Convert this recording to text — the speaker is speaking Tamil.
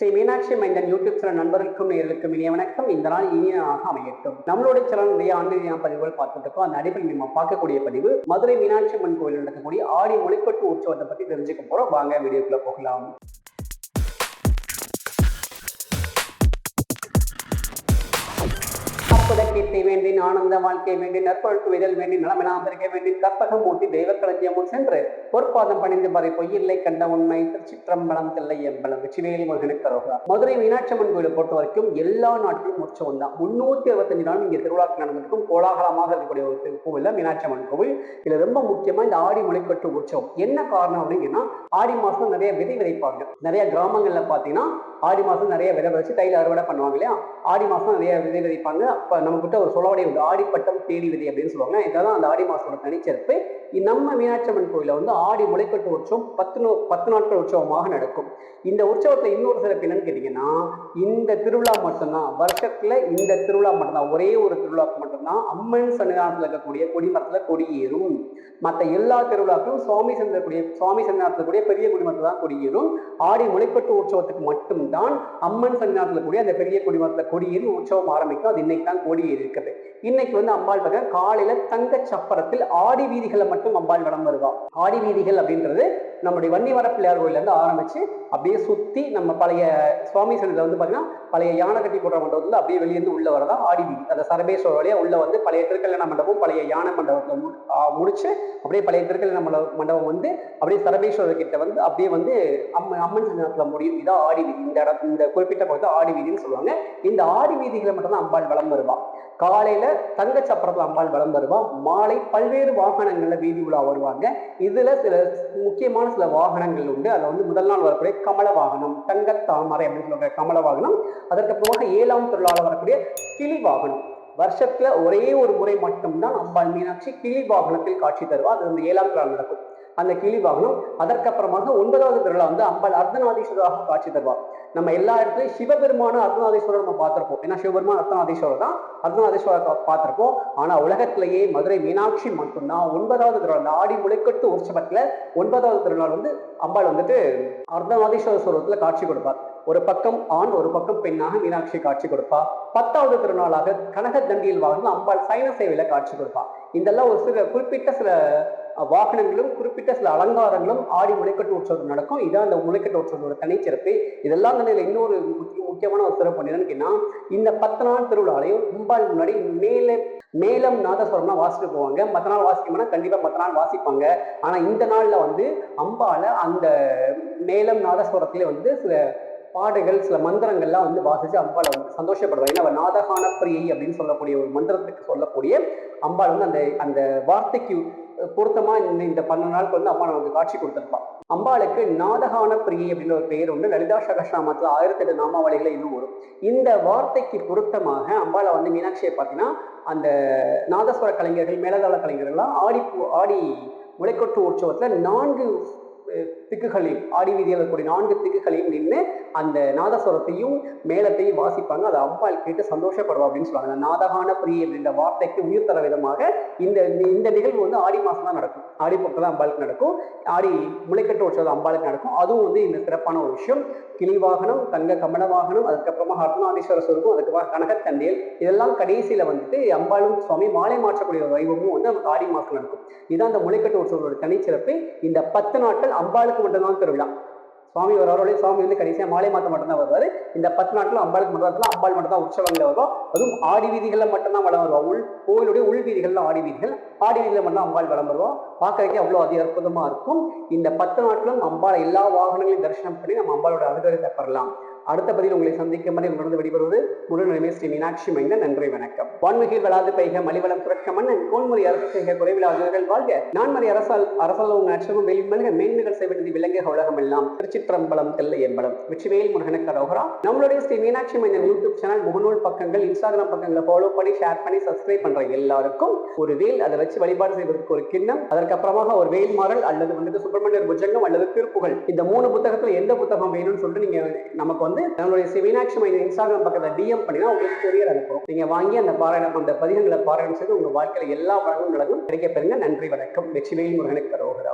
ஸ்ரீ மீனாட்சி மைந்தன் யூடியூப் சேனல் நண்பர்களுக்கும் நேர்களுக்கும் இனிய வணக்கம். இந்த நாள் இனியனாக அமையட்டும். நம்மளுடைய சேனல் நிறைய ஆன்மீக பதிவுகள் பார்த்துட்டு இருக்கோம். அந்த அடிப்படையில் நம்ம பார்க்கக்கூடிய பதிவு மதுரை மீனாட்சி அம்மன் கோயில் நடக்கக்கூடிய ஆடி முளைக்கட்டு உற்சவத்தை பத்தி தெரிஞ்சுக்க போறோம். வாங்க வீடியோக்குள்ள போகலாம். கீர்த்தி வேண்டின் ஆனந்த வாழ்க்கை வேண்டின் நற்பொழுக்கு விதல் வேண்டின் நலமெல்லாம் பெருக்க வேண்டின் கற்பகம் ஊட்டி தெய்வ களஞ்சியமும் சென்று பொற்பாதம் பணிந்து பறை பொய்யில்லை கண்ட உண்மை திருச்சிற்றம்பலம் தில்லை எம்பலம் வெற்றிவேல் முருகனுக்கு அரோகரா. மதுரை மீனாட்சி அம்மன் கோயிலை பொறுத்த வரைக்கும் எல்லா நாட்களும் உற்சவம் தான். 365 நாளும் இங்கே திருவிழாக்கள் நடந்திருக்கும். கோலாகலமாக இருக்கக்கூடிய ஒரு கோவில் மீனாட்சி அம்மன் கோவில். இதுல ரொம்ப முக்கியமா இந்த ஆடி முளைக்கட்டு உற்சவம் என்ன காரணம் அப்படின்னா, ஆடி மாசம் நிறைய விதை விதைப்பாங்க. நிறைய கிராமங்கள்ல பாத்தீங்கன்னா ஆடி மாசம் நிறைய விதை விதைச்சு தையில அறுவடை பண்ணுவாங்க இல்லையா. ஆடி மாசம் நிறைய விதை விதைப்பாங்க. அப்ப நம்ம கிட்ட ஒரு சொல்லவடை உண்டு, ஆடிப்பட்டம் தேடி விதை அப்படின்னு சொல்லுவாங்க. இதெல்லாம் அந்த ஆடி மாசத்தோட தனிச்சிறப்பு. நம்ம மீனாட்சி அம்மன் கோயில வந்து ஆடி முளைக்கட்டு உற்சவம் 10 நாட்கள் உற்சவமாக நடக்கும். இந்த உற்சவத்துல இன்னொரு சிறப்பு என்னன்னு கேட்டீங்கன்னா, இந்த திருவிழா மட்டும்தான் வருஷத்துல, இந்த திருவிழா மட்டும்தான், ஒரே ஒரு திருவிழாக்கு மட்டும்தான் அம்மன் சன்னிதானத்துல இருக்கக்கூடிய கொடிமரத்துல கொடி ஏறும். மற்ற எல்லா திருவிழாக்களும் சுவாமி சன்னிதானத்துல கூடிய பெரிய கொடிமரத்துல தான் கொடி ஏறும். ஆடி முளைக்கட்டு உற்சவத்துக்கு மட்டும்தான் அம்மன் சன்னிதானத்துல கூடிய அந்த பெரிய கொடிமரத்துல கொடியேறி உற்சவம் ஆரம்பிக்கும். அது இன்னைக்கு தான் கொடி ஏறி இருக்குது. இன்னைக்கு வந்து அம்பாள் பக்கம் காலையில தங்க சப்பரத்தில் ஆடி வீதிகளை மட்டும் அம்பாள் வலம் வருவா. ஆடி வீதிகள் அப்படின்றது நம்முடைய வன்னிவர பிள்ளையார் கோயில இருந்து ஆரம்பிச்சு அப்படியே சுத்தி நம்ம பழைய சுவாமி சன்னதியில வந்து பாத்தீங்கன்னா பழைய யானை கட்டி போடுற மண்டபத்துல அப்படியே வெளியேந்து உள்ள வரதா ஆடி வீதி. அந்த சரபேஸ்வர வழியா உள்ள வந்து பழைய திருக்கல்யாண மண்டபம் பழைய யானை மண்டபத்துல முடிச்சு அப்படியே பழைய திருக்கல்யாண மண்டபம் வந்து அப்படியே சரபேஸ்வரர் கிட்ட வந்து அப்படியே வந்து அம்மன் சன்னதியில முடியும். இதான் ஆடி வீதி. இந்த குறிப்பிட்ட பகுதி ஆடி வீதின்னு சொல்லுவாங்க. இந்த ஆடி வீதிகளை மட்டும்தான் அம்பாள் வலம் வருவா. காலையில தங்க சப்பரத்துல அம்பாள் வலம் வருவா. மாலை பல்வேறு வாகனங்கள்ல வீதி உலா வருவாங்க. இதுல சில முக்கியமான சில வாகனங்கள் உண்டு. அதுல வந்து முதல் நாள் வரக்கூடிய கமல வாகனம், தங்க தாமரை அப்படின்னு சொல்ற கமல வாகனம். அதற்கப்புறமாக 7ஆம் திருவிழாவில் வரக்கூடிய கிளி வாகனம். வருஷத்துல ஒரே ஒரு முறை மட்டும்தான் அம்பாள் மீனாட்சி கிளி வாகனத்தில் காட்சி தருவா. அது வந்து 7ஆம் திருவிழா நடக்கும் அந்த கிளி வாகனம். அதற்கப்புறமாக 9வது திருவிழா வந்து அம்பாள் அர்த்தநாதீஸ்வரராக காட்சி தருவார். நம்ம எல்லா இடத்துலையும் சிவபெருமான அர்த்தநாதீஸ்வரர் நம்ம பார்த்திருப்போம். ஏன்னா சிவபெருமான் அர்த்தநாதீஸ்வரர் தான், அர்த்தநாதீஸ்வரர் பார்த்திருப்போம். ஆனா உலகத்திலேயே மதுரை மீனாட்சி மட்டும்தான் 9வது திருவிழா, ஆடி முளைக்கட்டு உற்சவத்துல 9வது திருநாள் வந்து அம்பாள் வந்துட்டு அர்த்தநாதீஸ்வரர் ஸ்வரூபத்துல காட்சி கொடுப்பார். ஒரு பக்கம் ஆண் ஒரு பக்கம் பெண்ணாக மீனாட்சி காட்சி கொடுப்பா. 10வது திருநாளாக கனக தண்டியில் வாகனம் அம்பாள் சைன சேவையில காட்சி கொடுப்பா. இதெல்லாம் ஒரு சில குறிப்பிட்ட சில வாகனங்களும் குறிப்பிட்ட சில அலங்காரங்களும் ஆடி முளைக்கட்டு உற்சவத்தில் நடக்கும். இதான் அந்த முளைக்கட்டு உற்சவத்தோட தனிச்சிறப்பு. இதெல்லாம் நிலையில இன்னொரு முக்கியமான ஒரு சிறப்பு என்னன்னா, இந்த 10 நாள் திருவிழாலையும் அம்பாள் முன்னாடி மேலம் நாதஸ்வரம்லாம் வாசிட்டு போவாங்க. மற்ற நாள் வாசிக்கணும்னா கண்டிப்பா மற்ற நாள் வாசிப்பாங்க. ஆனா இந்த நாள்ல வந்து அம்பால அந்த மேலம் நாதஸ்வரத்திலே வந்து சில பாடுகள் சில மந்திரங்கள்லாம் வந்து வாசிச்சு அம்பாளை வந்து சந்தோஷப்படுவாங்க. ஏன்னா அவள் நாதகான பிரியை அப்படின்னு சொல்லக்கூடிய ஒரு மந்திரத்துக்கு சொல்லக்கூடிய அம்பாள் வந்து அந்த வார்த்தைக்கு பொருத்தமா இந்த 12 நாளுக்கு வந்து அம்மா நமக்கு காட்சி கொடுத்திருப்பாள். அம்பாளுக்கு நாதகான பிரியை அப்படின்னு ஒரு பெயர் உண்டு. லலிதா சகஸ்ரநாமத்துல 1008 நாமாவளிகளை இது வரும். இந்த வார்த்தைக்கு பொருத்தமாக அம்பாளை வந்து மீனாட்சியை பார்த்தீங்கன்னா அந்த நாதஸ்வர கலைஞர்கள் மேலதாள கலைஞர்கள்லாம் ஆடி முளைக்கட்டு உற்சவத்துல 4 திக்குகளையும் ஆடி வீதியில் இருக்கக்கூடிய 4 திக்குகளையும் நின்று அந்த நாதஸ்வரத்தையும் மேளத்தையும் வாசிப்பாங்க. அதை அம்பாள் கேட்டு சந்தோஷப்படுவா அப்படின்னு சொல்லுவாங்க. நாதகான பிரியை அப்படின்ற வார்த்தைக்கு உயிர் தர விதமாக இந்த நிகழ்வு வந்து ஆடி மாசம் தான் நடக்கும். ஆடி பொருட்கள் தான் அம்பாளுக்கு நடக்கும். ஆடி முளைக்கட்டு உற்சவம் அம்பாளுக்கு நடக்கும். அதுவும் வந்து இந்த சிறப்பான ஒரு விஷயம். கிளி வாகனம், தங்க கமல வாகனம், அதுக்கப்புறமா அர்த்தநாதீஸ்வரர் சொருக்கும், அதுக்கப்புறம் கனகத்தண்டேல், இதெல்லாம் கடைசியில வந்துட்டு அம்பாளும் சுவாமி மாலை மாற்றக்கூடிய ஒரு வைபவமும் வந்து நமக்கு ஆடி மாசம் நடக்கும். இதுதான் அந்த முளைக்கட்டு உற்சவத்தோட தனிச்சிறப்பு. இந்த 10 நாட்கள் அம்பாளுக்கு மட்டும்தான் திருவிழா. சுவாமி வருவாரோட சுவாமி வந்து கடைசியா மாலை மாத்த மட்டும்தான் வருவாரு. இந்த 10 நாட்களும் அம்பாளுக்கு மட்டும்தான், அம்பாள் மட்டும் தான் உற்சவங்கள்ல வருவோம். அதுவும் ஆடி வீதிகள்ல மட்டும்தான் வளம் வருவா. கோயிலுடைய உள் வீதிகள்ல ஆடி வீதிகளை மட்டும் அம்பாள் வளம் வருவோம். பார்க்கறதுக்கே அவ்வளவு அதி அற்புதமா இருக்கும். இந்த 10 நாட்களும் அம்பாளை எல்லா வாகனங்களையும் தரிசனம் பண்ணி நம்ம அம்பாளோட அனுகிரகத்தை பெறலாம். அடுத்த பதில் உங்களை சந்திக்கும் வரை உங்களிடம் விடைபெறுவது முழுநிலைமை ஸ்ரீ மீனாட்சி மைந்தன். நன்றி, வணக்கம். வான்மிகில் வளாது பெய்க மலிவளம் சுரக்க மன்னன் கோன்முறை அரசு செய்க குறைவிலாதவர்கள் வாழ்க. நான்மறை அரசால் அச்சமும் வெளிமல்க மேன்மைகள் செய்வது விலங்க உலகம் எல்லாம். திருச்சிற்றம்பலம் தில்லை எம்பலம் வெற்றிவேல் முருகனுக்கு அரோகரா. நம்மளுடைய ஸ்ரீ மீனாட்சி மைந்தன் யூடியூப் சேனல் முகநூல் பக்கங்கள், இன்ஸ்டாகிராம் பக்கங்களை ஃபாலோ பண்ணி ஷேர் பண்ணி சப்ஸ்கிரைப் பண்ற எல்லாருக்கும் ஒரு வேல், அதை வச்சு வழிபாடு செய்வதற்கு ஒரு கிண்ணம், அதற்கப்புறமாக ஒரு வேல் மாறல் அல்லது வந்துட்டு சுப்பிரமணியர் புஜங்கம் அல்லது திருப்புகள், இந்த 3 புத்தகத்துல எந்த புத்தகம் வேணும்னு சொல்லிட்டு நீங்க நமக்கு வந்து நம்மளுடைய மீனாட்சி மைந்தன் இன்ஸ்டாகிராம் பக்கத்தை டிஎம் பண்ணினா உங்களுக்கு கொரியர் அனுப்புறோம். நீங்க வாங்கி அந்த பதிகங்களை பாராயணம் செய்து உங்க வாழ்க்கையில எல்லா வளங்களும் கிடைக்க பெறுங்க. நன்றி, வணக்கம். வெற்றிவேல் முருகனுக்கு அரோகரா.